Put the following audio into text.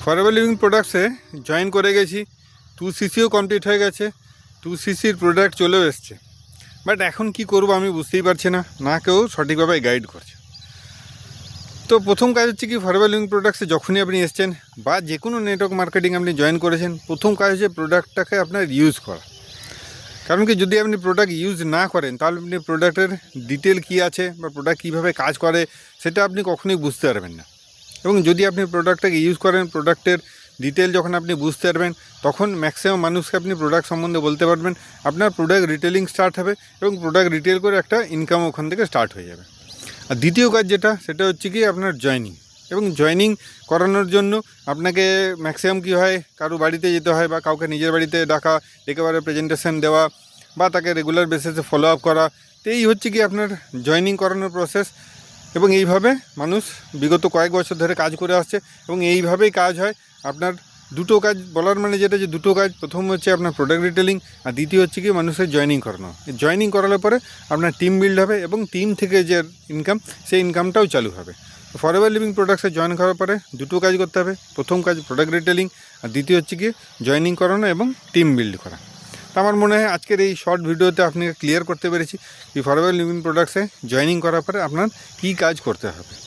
Forever living প্রোডাক্টসে join করে গেছি, 2cc complete হয়ে গেছে, 2cc প্রোডাক্ট চলেও এসছে। বাট এখন কি করব আমি বুঝতেই পারছি না, না কেউ সঠিকভাবে গাইড করছে। তো প্রথম কাজ হচ্ছে কি, ফরএভার লিভিং প্রোডাক্টসে যখনই আপনি এসছেন বা যে কোনো নেটওয়ার্ক মার্কেটিং আপনি জয়েন করেছেন, প্রথম কাজ হচ্ছে প্রোডাক্টটাকে আপনার ইউজ করা। কারণ কি, যদি আপনি প্রোডাক্ট ইউজ না করেন তাহলে আপনি প্রোডাক্টের ডিটেল কী আছে বা প্রোডাক্ট কীভাবে কাজ করে সেটা আপনি কখনোই বুঝতে পারবেন না। এবং যদি আপনি প্রোডাক্টটাকে ইউজ করেন, প্রোডাক্টের ডিটেল যখন আপনি বুঝতে পারবেন, তখন ম্যাক্সিমাম মানুষকে আপনি প্রোডাক্ট সম্বন্ধে বলতে পারবেন। আপনার প্রোডাক্ট রিটেলিং স্টার্ট হবে এবং প্রোডাক্ট রিটেল করে একটা ইনকাম ওখান থেকে স্টার্ট হয়ে যাবে। আর দ্বিতীয় কাজ যেটা, সেটা হচ্ছে কি আপনার জয়েনিং। এবং জয়েনিং করানোর জন্য আপনাকে ম্যাক্সিমাম কী হয়, কারো বাড়িতে যেতে হয় বা কাউকে নিজের বাড়িতে ডাকা, একেবারে প্রেজেন্টেশন দেওয়া বা তাকে রেগুলার বেসিসে ফলো আপ করা। তো এই হচ্ছে কি আপনার জয়েনিং করানোর প্রসেস। এবং এইভাবে মানুষ বিগত কয়েক বছর ধরে কাজ করে আসছে এবং এইভাবেই কাজ হয়। আপনার দুটো কাজ বলার মানে যেটা, যে দুটো কাজ, প্রথম হচ্ছে আপনার প্রোডাক্ট রিটেলিং আর দ্বিতীয় হচ্ছে কি মানুষের জয়েনিং করানো। জয়েনিং করানোর পরে আপনার টিম বিল্ড হবে এবং টিম থেকে যে ইনকাম, সেই ইনকামটাও চালু হবে। ফরএভার লিভিং প্রোডাক্টসে জয়েন করার পরে দুটো কাজ করতে হবে। প্রথম কাজ প্রোডাক্ট রিটেলিং আর দ্বিতীয় হচ্ছে কি জয়েনিং করানো এবং টিম বিল্ড করা। তো আমার মনে হয় আজকের এই শর্ট ভিডিওতে আপনাকে ক্লিয়ার করতে পেরেছি কি ফরএভার লিভিং প্রোডাক্টসে জয়েনিং করার পরে আপনার কী কাজ করতে হবে।